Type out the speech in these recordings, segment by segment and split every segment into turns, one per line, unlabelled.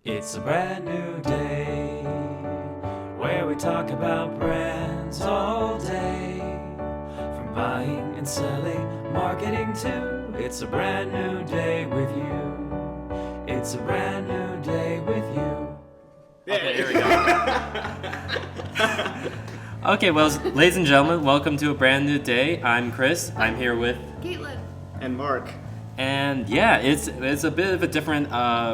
It's a brand new day where we talk about brands all day. From buying and selling, marketing too. It's a brand new day with you. It's a brand new day with you.
Okay, here we go.
Okay, well, ladies and gentlemen, welcome to a brand new day. I'm Chris. I'm here with,
Caitlin.
And Mark.
and yeah, it's a bit of a different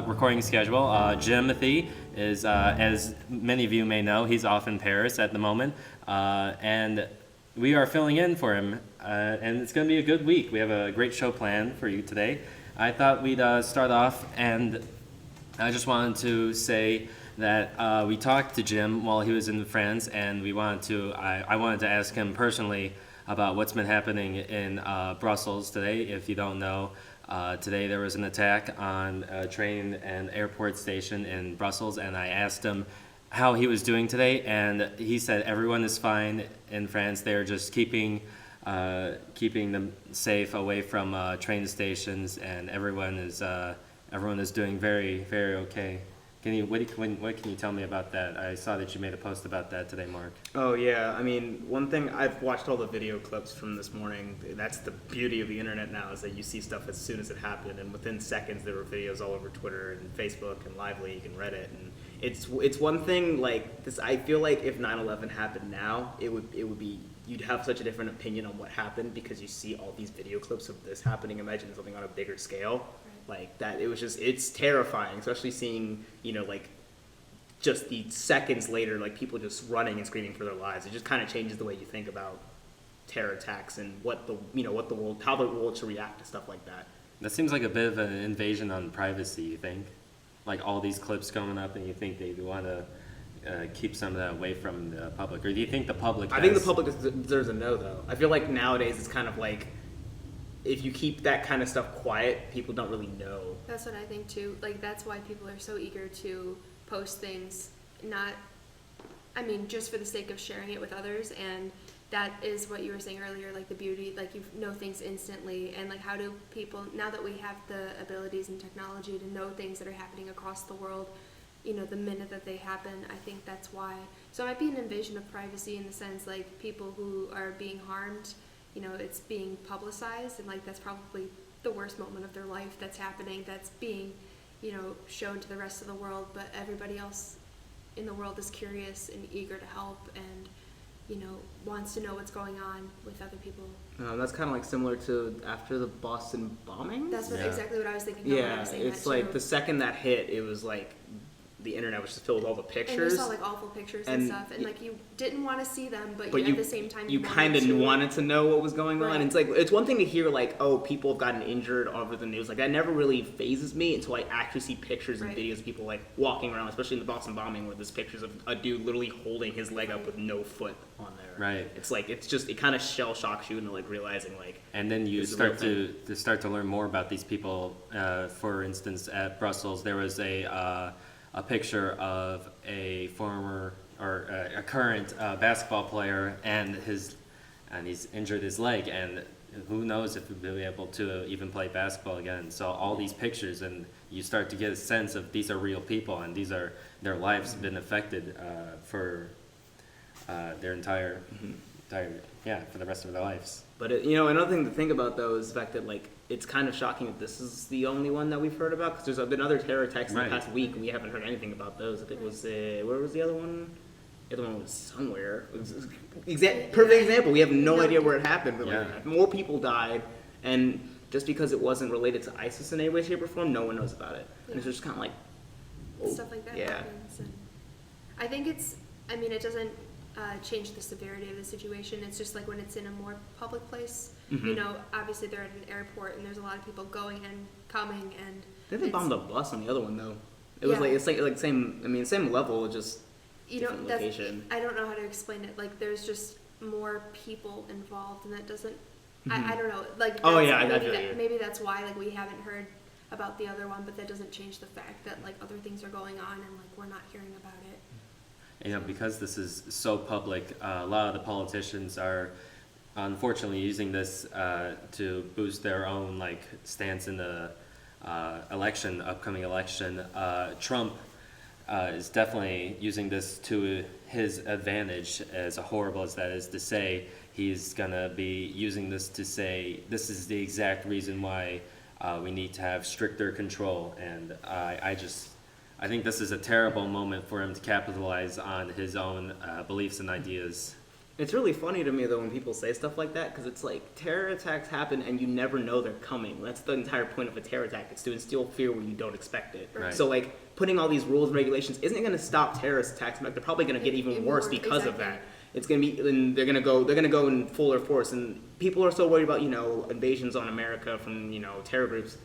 recording schedule. Jimothy is, as many of you may know, he's off in Paris at the moment, and we are filling in for him. And it's going to be a good week. We have a great show planned for you today. I thought we'd start off, and I just wanted to say that we talked to Jim while he was in France, and I wanted to ask him personally about what's been happening in Brussels today. If you don't know, today there was an attack on a train and airport station in Brussels, and I asked him how he was doing today, and he said everyone is fine in France. They're just keeping them safe away from train stations, and everyone is doing very, very okay. What can you tell me about that? I saw that you made a post about that today, Mark.
Oh yeah, I mean, one thing, I've watched all the video clips from this morning. That's the beauty of the internet now, is that you see stuff as soon as it happened, and within seconds there were videos all over Twitter and Facebook and Live Leak and Reddit. And it's one thing like this. I feel like if 9/11 happened now, it would be, you'd have such a different opinion on what happened because you see all these video clips of this happening. Imagine something on a bigger scale. Like that, it's terrifying, especially seeing, like, just the seconds later, like, people just running and screaming for their lives. It just kind of changes the way you think about terror attacks and how the world should react to stuff like that.
That seems like a bit of an invasion on privacy, you think? Like all these clips coming up, and you think they want to keep some of that away from the public? Or do you think the public
I think the public deserves a no, though. I feel like nowadays it's kind of like, if you keep that kind of stuff quiet, people don't really know.
That's what I think too. Like, that's why people are so eager to post things, just for the sake of sharing it with others. And that is what you were saying earlier, like the beauty, like you know things instantly. And like, how do people, now that we have the abilities and technology to know things that are happening across the world, the minute that they happen, I think that's why. So it might be an invasion of privacy in the sense, like, people who are being harmed, it's being publicized, and like that's probably the worst moment of their life that's happening, that's being, shown to the rest of the world, but everybody else in the world is curious and eager to help and, wants to know what's going on with other people.
That's kind of like similar to after the Boston bombing.
That's exactly what I was thinking.
Yeah,
when I was saying
it's
that
like
too.
the second that hit, it was like the internet was just filled with all the pictures.
And you saw like awful pictures and stuff, and like you didn't want to see them, but
you,
at the same time
you kind of wanted to know what was going on.
Right.
And it's like, it's one thing to hear like, oh, people have gotten injured over the news. Like, that never really phases me until I actually see pictures and videos of people like walking around, especially in the Boston bombing, where there's pictures of a dude literally holding his leg up with no foot on there.
Right.
It's like, it kind of shell shocks you into like realizing like.
And then you start to learn more about these people. For instance, at Brussels, there was a picture of a former or a current basketball player, and he's injured his leg, and who knows if he'll be able to even play basketball again. So all these pictures, and you start to get a sense of these are real people, and their lives have been affected for their entire for the rest of their lives.
But another thing to think about though is the fact that like it's kind of shocking that this is the only one that we've heard about, because there's been other terror attacks in the past week and we haven't heard anything about those. I think it was where was the other one? The other one was somewhere. Perfect example. We have no idea where it happened, but like, more people died, and just because it wasn't related to ISIS in any way, shape, or form, no one knows about it. And it's just kind of like
stuff like that happens. And I think it doesn't change the severity of the situation. It's just like when it's in a more public place. Obviously they're at an airport and there's a lot of people going and coming, and
they bombed a bus on the other one though. It was like same level, just different location.
I don't know how to explain it. Like, there's just more people involved, and that doesn't. I don't know. Like, maybe that's why like we haven't heard about the other one, but that doesn't change the fact that like other things are going on and like we're not hearing about it.
Because this is so public, a lot of the politicians are unfortunately using this to boost their own like stance in the upcoming election. Trump is definitely using this to his advantage, as horrible as that is to say. He's going to be using this to say, this is the exact reason why we need to have stricter control. And I think this is a terrible moment for him to capitalize on his own beliefs and ideas.
It's really funny to me, though, when people say stuff like that, because it's like terror attacks happen and you never know they're coming. That's the entire point of a terror attack. It's to instill fear when you don't expect it.
Right.
So, like, putting all these rules and regulations isn't going to stop terrorist attacks. They're probably going to get even worse because of that. It's going to be, and they're going to go in fuller force. And people are so worried about, invasions on America from, terror groups.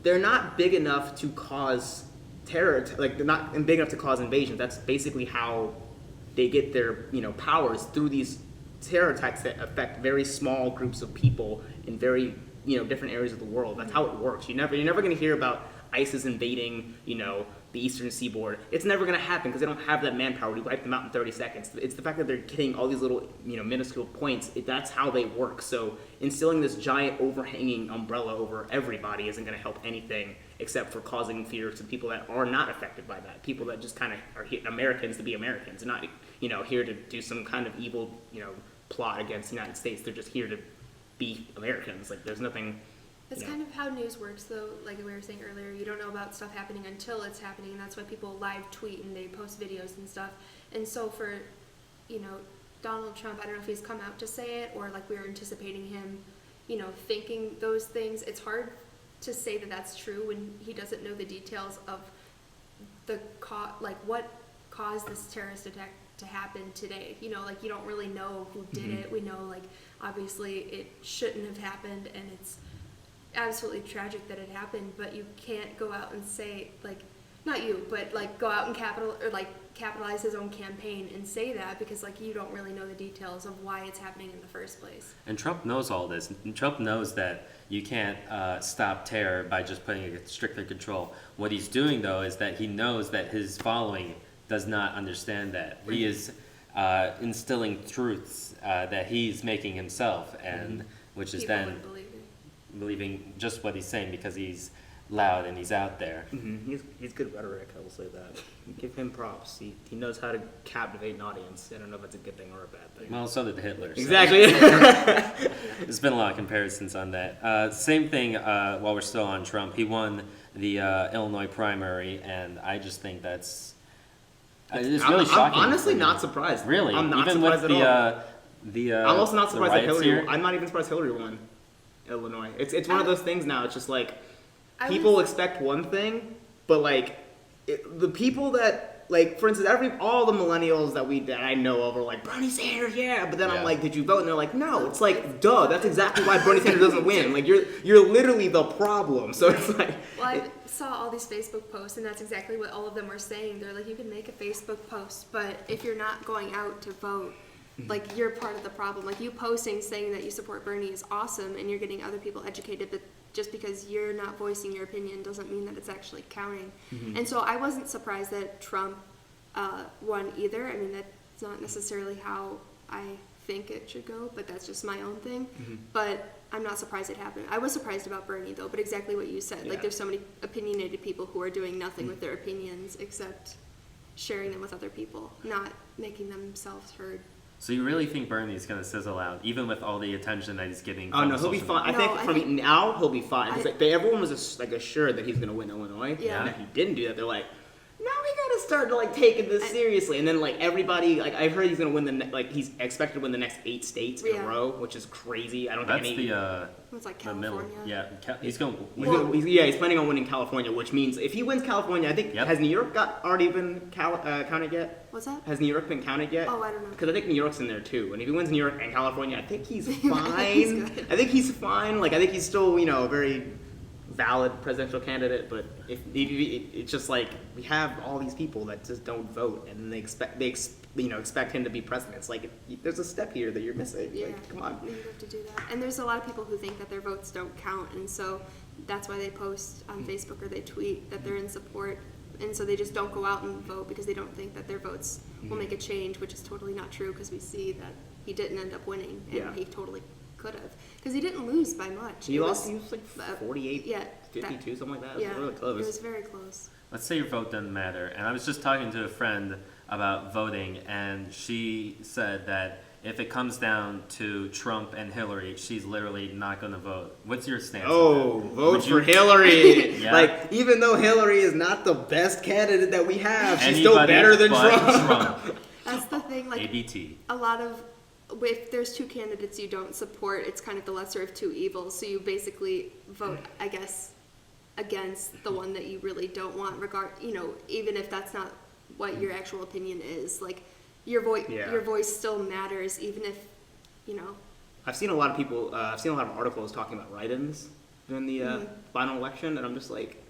They're not big enough to cause terror. Like, they're not big enough to cause invasions. That's basically how they get their powers, through these terror attacks that affect very small groups of people in very different areas of the world. That's how it works. You're never going to hear about ISIS invading the eastern seaboard. It's never going to happen because they don't have that manpower to wipe them out in 30 seconds. It's the fact that they're getting all these little minuscule points. That's how they work. So instilling this giant overhanging umbrella over everybody isn't going to help anything, except for causing fear to people that are not affected by that. People that just kind of are Americans to be Americans, and not here to do some kind of evil plot against the United States. They're just here to be Americans. Like, there's nothing.
That's kind of how news works, though. Like we were saying earlier, you don't know about stuff happening until it's happening, and that's why people live tweet and they post videos and stuff. And so for Donald Trump, I don't know if he's come out to say it, or like we were anticipating him thinking those things. It's hard to say that that's true when he doesn't know the details of the what caused this terrorist attack to happen today. You don't really know who did it. We know, like, obviously it shouldn't have happened, and it's absolutely tragic that it happened, but you can't go out and say, like, not you, but like go out and capitalize his own campaign and say that, because like you don't really know the details of why it's happening in the first place.
And Trump knows all this. And Trump knows that you can't stop terror by just putting a stricter control. What he's doing, though, is that he knows that his following does not understand that. He is instilling truths that he's making himself, and which is
People
then
wouldn't believe it.
believing just what he's saying because he's loud and he's out there.
Mm-hmm. He's good rhetoric, I will say that. Give him props. He knows how to captivate an audience. I don't know if that's a good thing or a bad thing.
Well, so did Hitler. So.
Exactly.
There's been a lot of comparisons on that. Same thing while we're still on Trump. He won the Illinois primary, and I just think that's... It's really shocking.
I'm honestly not surprised.
Really?
I'm not
even
surprised
with I'm
also not surprised that Hillary
here?
I'm not even surprised Hillary won Illinois. It's one of those things now. It's just like
I
expect one thing, but like the people that, like, for instance, all the millennials that I know of are like, Bernie Sanders, yeah. But then I'm like, did you vote? And they're like, no. It's like, duh. That's exactly why Bernie Sanders doesn't win. Like, you're literally the problem. So it's like.
Well, I saw all these Facebook posts, and that's exactly what all of them were saying. They're like, you can make a Facebook post, but if you're not going out to vote, like, you're part of the problem. Like, you posting saying that you support Bernie is awesome, and you're getting other people educated, but just because you're not voicing your opinion doesn't mean that it's actually counting.
Mm-hmm.
And so I wasn't surprised that Trump won either. I mean, that's not necessarily how I think it should go, but that's just my own thing.
Mm-hmm.
But I'm not surprised it happened. I was surprised about Bernie, though, but exactly what you said.
Yeah.
Like, there's so many opinionated people who are doing nothing with their opinions except sharing them with other people, not making themselves heard.
So you really think Bernie's going to sizzle out, even with all the attention that he's getting from
Oh no, he'll be
social
fine.
media?
I think now he'll be fine. It's
I-
like everyone was assured that he's going to win Illinois.
Yeah.
And if he didn't do that, they're like, now we got to start to like taking this seriously. And then like everybody, like I've heard he's going to win he's expected to win the next 8 states in a
Yeah.
row, which is crazy. I don't
That's
think any.
It's like
the middle.
California.
Yeah, he's going.
He's planning on winning California, which means if he wins California, I think
Yep.
has New York already been counted yet?
What's that?
Has New York been counted yet?
Oh, I don't know.
Because I think New York's in there too. And if he wins New York and California, I think he's fine.
He's good.
I think he's fine. Like I think he's still a very valid presidential candidate. But if it's just like we have all these people that just don't vote, and they expect him to be president. It's like there's a step here that you're missing.
Yeah,
Like, come on.
you have to do that. And there's a lot of people who think that their votes don't count, and so that's why they post on Facebook or they tweet that they're in support, and so they just don't go out and vote because they don't think that their votes will make a change, which is totally not true because we see that he didn't end up winning, and
Yeah.
he totally could have because he didn't lose by much.
He
It
lost.
was-
He was like 48,
yeah,
52, something like that. It
Yeah,
was really
it
close.
was very close.
let's say your vote doesn't matter. And I was just talking to a friend about voting, and she said that if it comes down to Trump and Hillary, she's literally not going to vote. What's your stance?
Oh,
on that?
vote
Would
for
you-
Hillary.
Yeah.
Like, even though Hillary is not the best candidate that we have, she's still
Anybody
better than
but
Trump.
That's the thing, like,
ABT.
a lot of, if there's two candidates you don't support, it's kind of the lesser of two evils, so you basically vote, I guess, against the one that you really don't want, even if that's not what your actual opinion is, like, your
Yeah.
voice still matters, even if,
I've seen a lot of people, I've seen a lot of articles talking about write-ins during the final election, and I'm just like,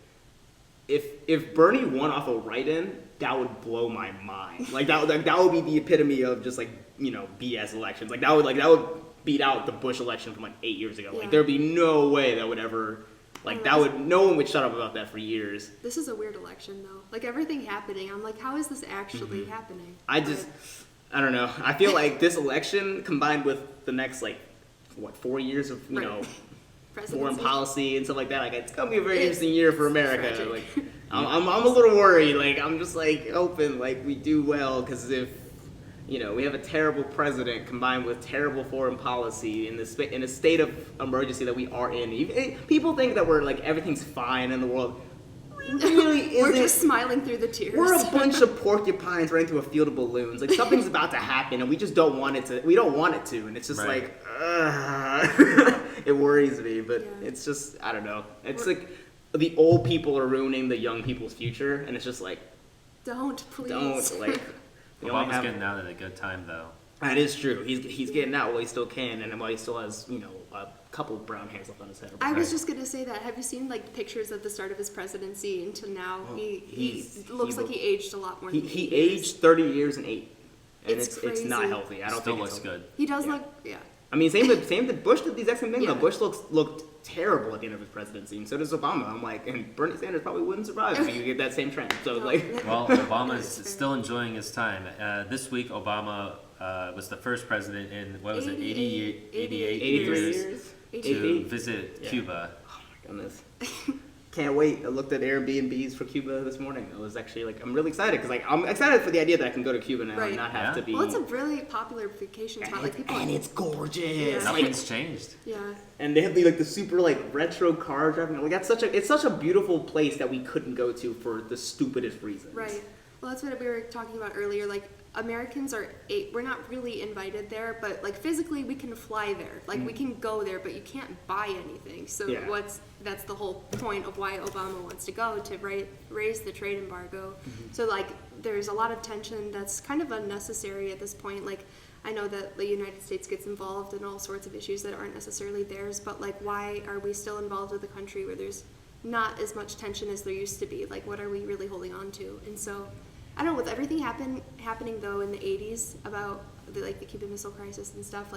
if Bernie won off a write-in, that would blow my mind. Like that would be the epitome of just like BS elections. Like that would beat out the Bush election from like 8 years ago.
Yeah.
Like there'd be no way that would ever no one would shut up about that for years.
this is a weird election, though. Like, everything happening, I'm like, how is this actually
Mm-hmm.
happening?
I don't know. I feel like this election combined with the next 4 years of
Right.
foreign
Presidency.
policy and stuff like that. Like it's gonna be a very
It's
interesting year for America.
tragic.
Like I'm a little worried. Like I'm just hoping we do well, because if we have a terrible president combined with terrible foreign policy in a state of emergency that we are in. People think that we're everything's fine in the world. It really isn't.
We're just smiling through the tears.
We're a bunch of porcupines running through a field of balloons. Like something's about to happen, and we just don't want it to. We don't want it to, and it's just
Right.
it worries me. But
Yeah.
it's just I don't know. It's like the old people are ruining the young people's future, and it's just
Don't, please.
don't they only
Obama's
have-
getting out at a good time, though.
That is true. He's getting out while he still can, and while he still has a couple of brown hairs left on his head.
I was
Right.
just gonna say that. Have you seen pictures of the start of his presidency until now?
Oh,
He
he's-
looks
he
like he aged a lot more. Than
He
8 years.
aged 30 years and 8, and
It's
it's not
crazy.
healthy. I don't
Still
think it's
looks
healthy.
good.
He does
Yeah.
look, yeah.
I mean, same with Bush did the exact same thing.
Yeah.
Though Bush looked terrible at the end of his presidency, and so does Obama. I'm like, and Bernie Sanders probably wouldn't survive if you get that same trend. So
No.
Well, Obama's
Fair.
still enjoying his time. This week, Obama was the first president in, 88
83
years
years.
to
88.
visit
Yeah.
Cuba.
Oh my goodness. Can't wait. I looked at Airbnbs for Cuba this morning. I was actually I'm really excited because I'm excited for the idea that I can go to Cuba now
Right.
and not have
Yeah.
to be.
Well, it's a really popular vacation spot. Like people,
and it's gorgeous.
Yeah.
Like,
Nothing's changed.
yeah.
and they have the super retro car driving. It's such a beautiful place that we couldn't go to for the stupidest reasons.
Right. Well, that's what we were talking about earlier. Like, Americans we're not really invited there, but physically we can fly there. Like, we can go there, but you can't buy anything. So
Yeah.
that's the whole point of why Obama wants to go, to raise the trade embargo. So there's a lot of tension that's kind of unnecessary at this point. Like, I know that the United States gets involved in all sorts of issues that aren't necessarily theirs, but why are we still involved with a country where there's not as much tension as there used to be? Like, what are we really holding on to? And so, I don't know, with everything happening though in the 80s about the Cuban Missile Crisis and stuff,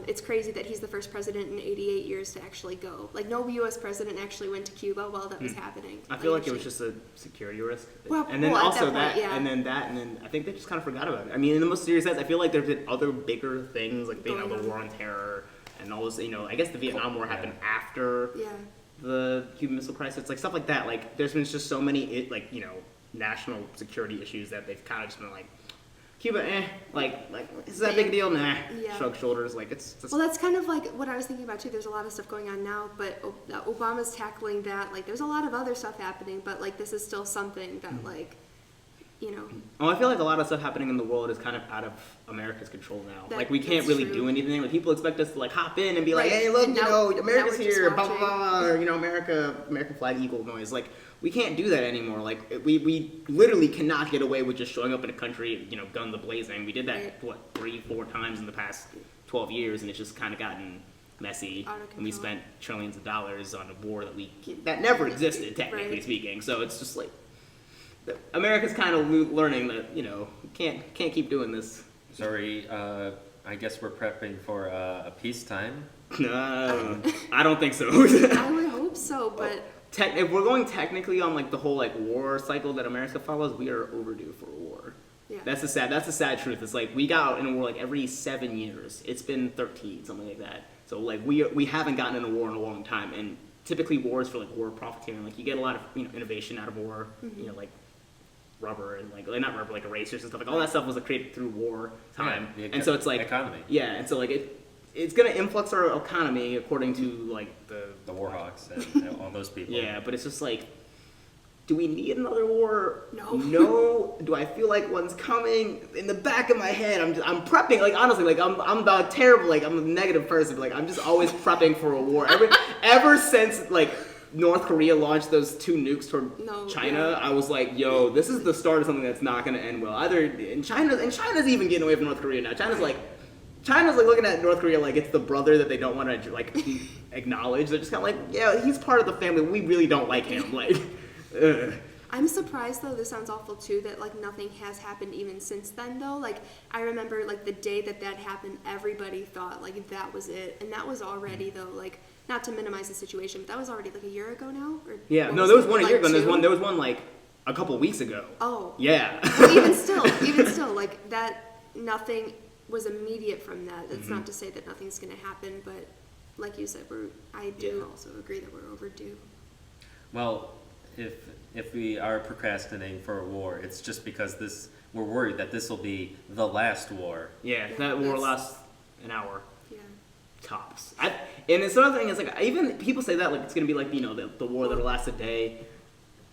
it's crazy that he's the first president in 88 years to actually go. No U.S. president actually went to Cuba while that was happening.
I feel like it was just a security risk.
Well,
and then
at
also
that point, yeah.
and then I think they just kind of forgot about it. I mean, in the most serious sense, I feel like there's been other bigger things, like the
Going on.
war on terror and all this. I guess the Vietnam War happened after
Yeah.
the Cuban Missile Crisis, stuff like that. There's been just so many national security issues that they've kind of just been Cuba, is that a big deal? Nah.
Yeah.
Shrug shoulders. It's just,
Well, that's kind of what I was thinking about too. There's a lot of stuff going on now, but Obama's tackling that. There's a lot of other stuff happening, but this is still something that
Oh, I feel like a lot of stuff happening in the world is kind of out of America's control now. We can't
That's
really
true.
do anything. People expect us to hop in and be
Right.
hey, look,
And now
America's
we're just
here, blah blah
watching.
blah, or American flag eagle noise. We can't do that anymore. We literally cannot get away with just showing up in a country, guns a-blazing. We did that
Right.
3-4 times in the past 12 years, and it's just kind of gotten messy.
Out of
And we
control.
spent trillions of dollars on a war that never existed, technically
Right.
speaking. So it's just America's kind of learning that can't keep doing this.
Sorry, I guess we're prepping for a peacetime.
No, I don't think so.
I would hope so, but
If we're going technically on the whole war cycle that America follows, we are overdue for a war.
yeah.
That's the sad truth. It's we got in a war every 7 years. It's been 13, something like that. So we haven't gotten in a war in a long time, and typically wars for like war profiteering. Like you get a lot of innovation out of war. Like rubber and like not rubber, like erasers and stuff. Like all that stuff was created through war time,
Yeah,
and so it's like
economy.
Yeah, and so like it's gonna influx our economy according to like
The Warhawks and all those people.
Yeah, but it's just like, do we need another war?
No.
No. Do I feel like one's coming? In the back of my head, I'm prepping. Like honestly, like I'm the terrible. Like I'm a negative person. But, like I'm just always prepping for a war. Ever since like North Korea launched those 2 nukes toward China, I was like, yo, this is the start of something that's not going to end well. Either in China's even getting away from North Korea now. China's like looking at North Korea like it's the brother that they don't want to like acknowledge. They're just kind of like, yeah, he's part of the family. We really don't like him. Like, ugh.
I'm surprised though, this sounds awful too, that like nothing has happened even since then though. Like I remember like the day that happened, everybody thought like that was it. And that was already though, like, not to minimize the situation, but that was already like a year ago now? Or
Yeah,
what
no, there was
it?
one a
Like
year ago, and
2?
there was one like a couple weeks ago.
Oh.
Yeah.
But even still, like that, nothing was immediate from that. That's not to say that nothing's going to happen, but like you said, I do also agree that we're overdue.
Well, if we are procrastinating for a war, it's just because we're worried that this will be the last war.
Yeah, that war lasts an hour.
Yeah.
Tops. And it's another thing is like even people say that like it's gonna be like the war that'll last a day.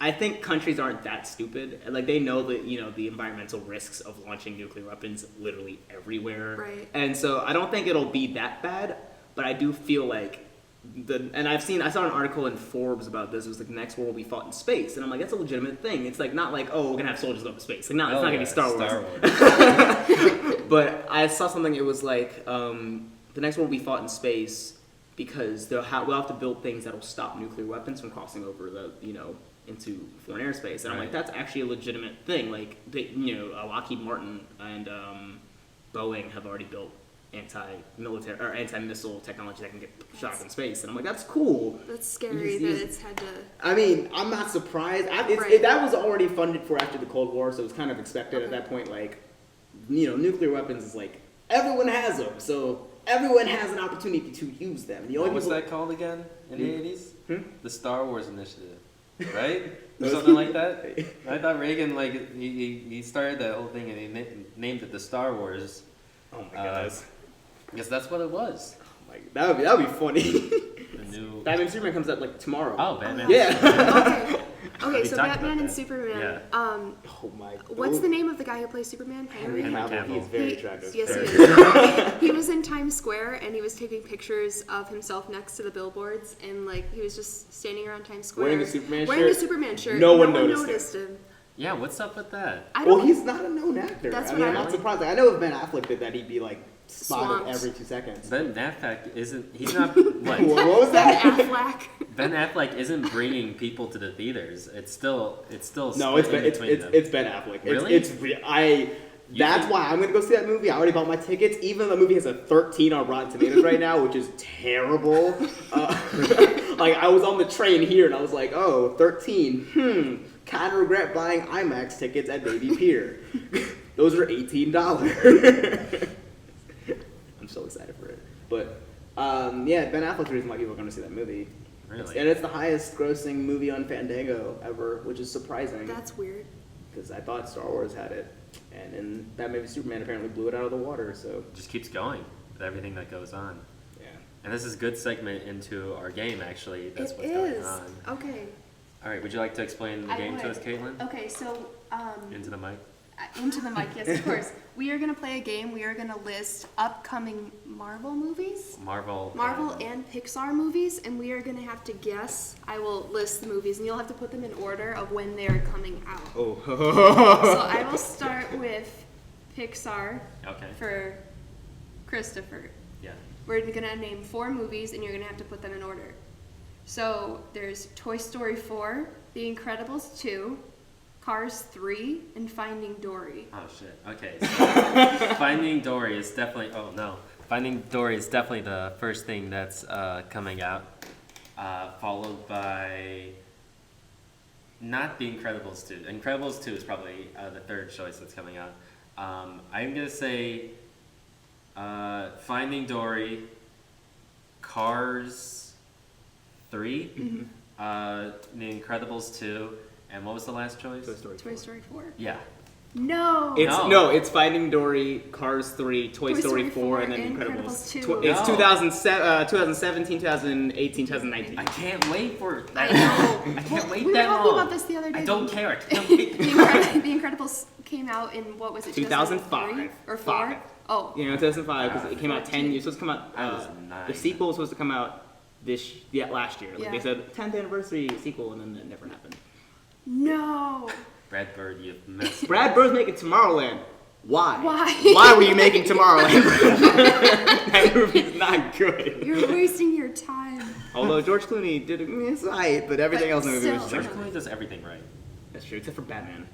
I think countries aren't that stupid. Like they know that the environmental risks of launching nuclear weapons literally everywhere.
Right.
And so I don't think it'll be that bad. But I do feel like I saw an article in Forbes about this. It was like the next war will be fought in space, and I'm like that's a legitimate thing. It's like not like we're gonna have soldiers go up to space. Like no, it's not gonna be Star Wars. But I saw something. It was like the next war will be fought in space because we'll have to build things that'll stop nuclear weapons from crossing over into foreign airspace. And I'm like, that's actually a legitimate thing. Like Lockheed Martin and Boeing have already built anti-military or anti-missile technology that can get shot up in space. And I'm like, that's cool.
That's scary that it's had to...
I mean, I'm not surprised. That was already funded for after the Cold War, so it's kind of expected at that point. Like, nuclear weapons is like, everyone has them, so everyone has an opportunity to use them.
What was that called again in the 80s? The Star Wars Initiative, right? Or something like that? I thought Reagan, like, he started that whole thing and he named it the Star Wars.
Oh my goodness.
I guess that's what it was.
Oh my, that would be funny.
The new...
Batman Superman comes out like tomorrow.
Oh, Batman.
Yeah.
Okay, so
talked
Batman
about
and
that.
Superman.
Yeah.
Oh my.
What's the name of the guy who plays Superman?
Henry
Henry
Cavill.
Cavill.
He's very attractive.
Yes, he is. He was in Times Square and he was taking pictures of himself next to the billboards, and like he was just standing around Times Square
Wearing a Superman
wearing a
shirt?
Superman shirt.
No one
noticed
noticed
him.
Yeah, what's up with that?
I
Well,
don't.
he's not a known actor.
That's
I
what
mean,
I
I'm not
like.
surprised. Like, I know if Ben Affleck did that, he'd be like spotted
Swamped.
every 2 seconds.
Ben Affleck isn't... He's not... What?
What was
Ben
that?
Affleck.
Ben Affleck isn't bringing people to the theaters. It's still
No, it's
split
Ben.
in between them.
It's Ben Affleck.
Really?
That's why I'm gonna go see that movie. I already bought my tickets. Even though the movie has a 13 on Rotten Tomatoes right now, which is terrible. Like I was on the train here and I was like, oh, 13. Kind of regret buying IMAX tickets at Navy Pier. Those are $18. I'm so excited for it. But yeah, Ben Affleck's the reason why people are going to see that movie.
Really?
And it's the highest grossing movie on Fandango ever, which is surprising.
That's weird.
Because I thought Star Wars had it. And then Batman v Superman apparently blew it out of the water, so...
Just keeps going with everything that goes on.
Yeah.
And this is a good segment into our game, actually. That's
It
what's
is.
going on.
Okay.
All right, would you like to explain the game to us, Caitlin?
Okay, so
Into the mic.
into the mic, yes, of course. We are gonna play a game. We are gonna list upcoming Marvel movies,
Marvel
and Pixar movies, and we are gonna have to guess. I will list the movies, and you'll have to put them in order of when they are coming out.
Oh.
So I will start with Pixar
Okay.
for Christopher.
Yeah.
We're gonna name 4 movies, and you're gonna have to put them in order. So there's Toy Story 4, The Incredibles 2, Cars 3, and Finding Dory.
Oh shit. Okay. So Finding Dory is definitely. Oh no. Finding Dory is definitely the first thing that's coming out, followed by. Not The Incredibles 2. Incredibles 2 is probably the third choice that's coming out. I'm gonna say Finding Dory, Cars 3, The Incredibles 2, and what was the last choice?
Toy Story.
Toy Story 4.
Yeah.
No.
It's Finding Dory, Cars 3, Toy Story 4, and then Incredibles
2.
It's
No.
2017, 2018, 2019.
I can't wait for
I
that.
know.
I can't wait
we were
that
talking
long.
about this the other day.
I don't care. I can't wait.
The Incredibles came out in, what was it,
2005.
or 4? Oh.
You know, 2005, because it came out 10 years. It was supposed to come out.
I was 9.
The sequel was supposed to come out last year. Like
Yeah.
they said, 10th anniversary sequel, and then it never happened.
No.
Brad Bird, you've missed.
Brad Bird's making Tomorrowland. Why?
Why?
Why were you making Tomorrowland? That movie's not good.
You're wasting your time.
Although George Clooney did it's right, but everything
But
else in the movie was
still.
just
George Clooney does everything right.
That's true, except for Batman.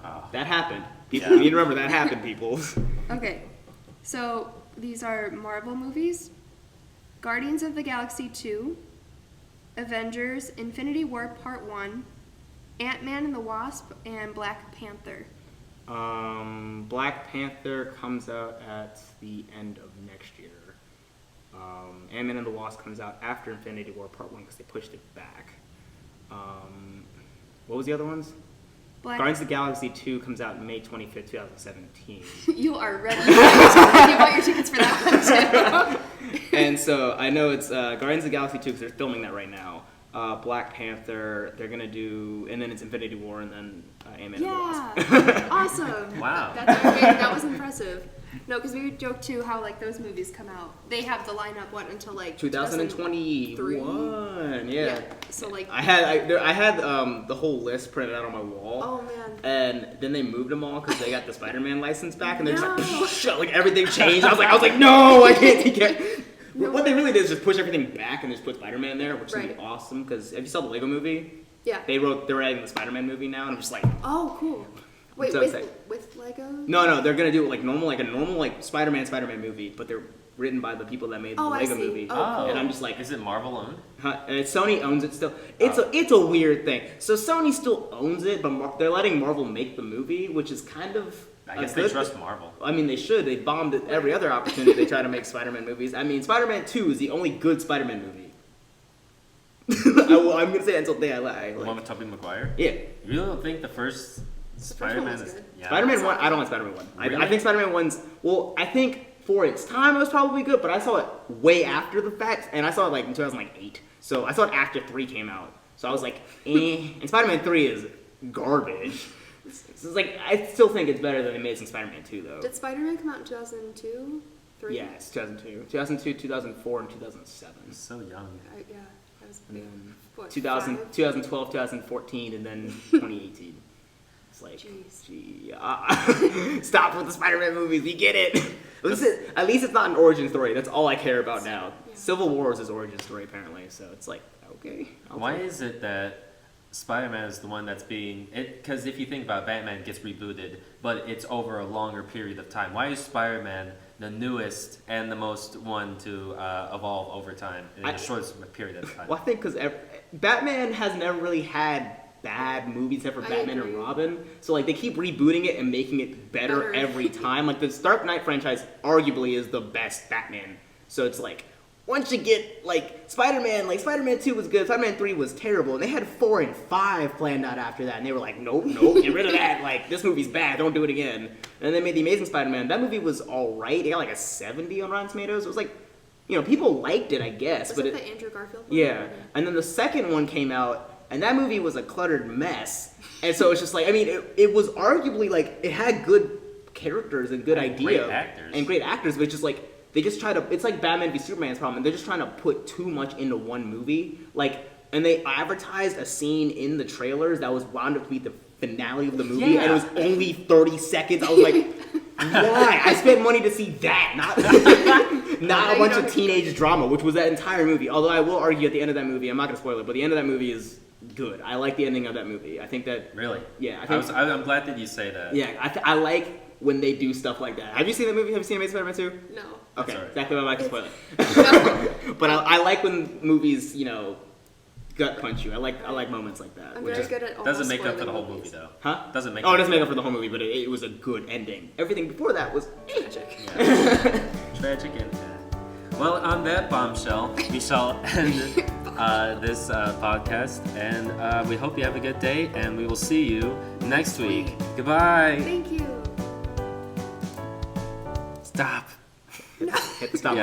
Oh.
That happened. People,
Yeah.
you need to remember that happened, people.
Okay. So these are Marvel movies: Guardians of the Galaxy 2, Avengers: Infinity War Part 1, Ant-Man and the Wasp, and Black Panther.
Black Panther comes out at the end of next year. Ant-Man and the Wasp comes out after Infinity War Part 1 because they pushed it back. What was the other ones? Guardians of the Galaxy 2 comes out May 25th, 2017.
You are ready. You bought your tickets for that one too.
And so I know it's Guardians of the Galaxy 2 because they're filming that right now. Black Panther, they're going to do, and then it's Infinity War, and then Ant-Man and the Wasp.
Yeah. Awesome.
Wow.
That's okay. That was impressive. No, because we would joke too how like those movies come out. They have the lineup until like
2021, yeah.
So like.
I had the whole list printed out on my wall.
Oh man.
And then they moved them all because they got the Spider-Man license back, and they're
No.
just like everything changed. I was like, no, I can't take it. What they really did is just push everything back and just put Spider-Man there, which is gonna be
Right.
awesome. Because if you saw the Lego Movie,
Yeah.
they're adding the Spider-Man movie now, and I'm just like,
Oh, cool. Wait,
So excited.
with Legos?
no, they're gonna do it like a normal Spider-Man movie, but they're written by the people that made the
Oh, I
Lego
see.
movie.
Oh, cool.
And I'm just like,
Is it Marvel owned?
and Sony owns it still. It's a weird thing. So Sony still owns it, but they're letting Marvel make the movie, which is kind of.
I
a
guess
good
they trust Marvel.
I mean, they should. They bombed at every other opportunity they try to make Spider-Man movies. I mean, Spider-Man 2 is the only good Spider-Man movie. I'm gonna say that until the day I
The one
like.
with Tobey Maguire?
Yeah,
You really don't think the first Spider-Man
was
is...
good.
Yeah.
Spider-Man 1. I don't like Spider-Man 1. I
Really?
think Spider-Man 1's. Well, I think for its time it was probably good, but I saw it way after the fact, and I saw it like in 2008. So I saw it after 3 came out. So I was like, eh. And Spider-Man 3 is garbage. So it's like I still think it's better than Amazing Spider-Man 2 though.
Did Spider-Man come out in 2002? 3?
Yeah, it's 2002, 2004, and 2007.
So young.
Yeah. I was
And then
what,
2000,
5?
2012, 2014, and then 2018. It's like,
Jeez.
gee, stop with the Spider-Man movies. We get it. At least it's not an origin story. That's all I care about now.
Yeah.
Civil War is his origin story apparently, so it's like, okay.
Why is it that Spider-Man is the one that's being... Because if you think about it, Batman gets rebooted, but it's over a longer period of time. Why is Spider-Man the newest and the most one to evolve over time in the shortest period of time?
Well, I think because Batman has never really had bad movies except for
I
Batman
agree.
and Robin. So like they keep rebooting it and making it better
Better.
every time. Like the Dark Knight franchise arguably is the best Batman. So it's like once you get like Spider-Man 2 was good, Spider-Man 3 was terrible, and they had 4 and 5 planned out after that, and they were like, nope, get rid of that. Like this movie's bad, don't do it again. And they made the Amazing Spider-Man. That movie was all right. It got like a 70 on Rotten Tomatoes. It was like, people liked it, I guess,
Was
but
it the Andrew Garfield one?
yeah. And then the second one came out, and that movie was a cluttered mess. And so it's just like, I mean, it was arguably like, it had good characters and good
And
idea.
great actors.
And great actors, but it's just like, they just try to, it's like Batman v Superman's problem. They're just trying to put too much into one movie. Like, and they advertised a scene in the trailers that was wound up to be the finale of the movie, and it was only 30 seconds. I was like, why? I spent money to see that, not a bunch of teenage drama, which was that entire movie. Although I will argue at the end of that movie, I'm not gonna spoil it, but the end of that movie is good. I like the ending of that movie. I think that,
Really?
yeah,
I'm glad that you say that.
yeah, I like when they do stuff like that. Have you seen that movie? Have you seen Amazing Spider-Man 2?
No.
Okay,
That's all right.
exactly what I'm not gonna spoil it. But I like when movies, gut punch you. I like moments like that.
I'm
which
very
is-
good at almost
Doesn't make up for
spoiling
the whole
movies.
movie, though.
Huh?
Doesn't make
Oh,
up
it doesn't make up for the whole movie, but it was a good ending. Everything before that was
Tragic.
Yeah. Tragic and well, on that bombshell, we shall end this podcast, and we hope you have a good day, and we will see you next week. Goodbye.
Thank you.
Stop.
Hit the stop
Yeah.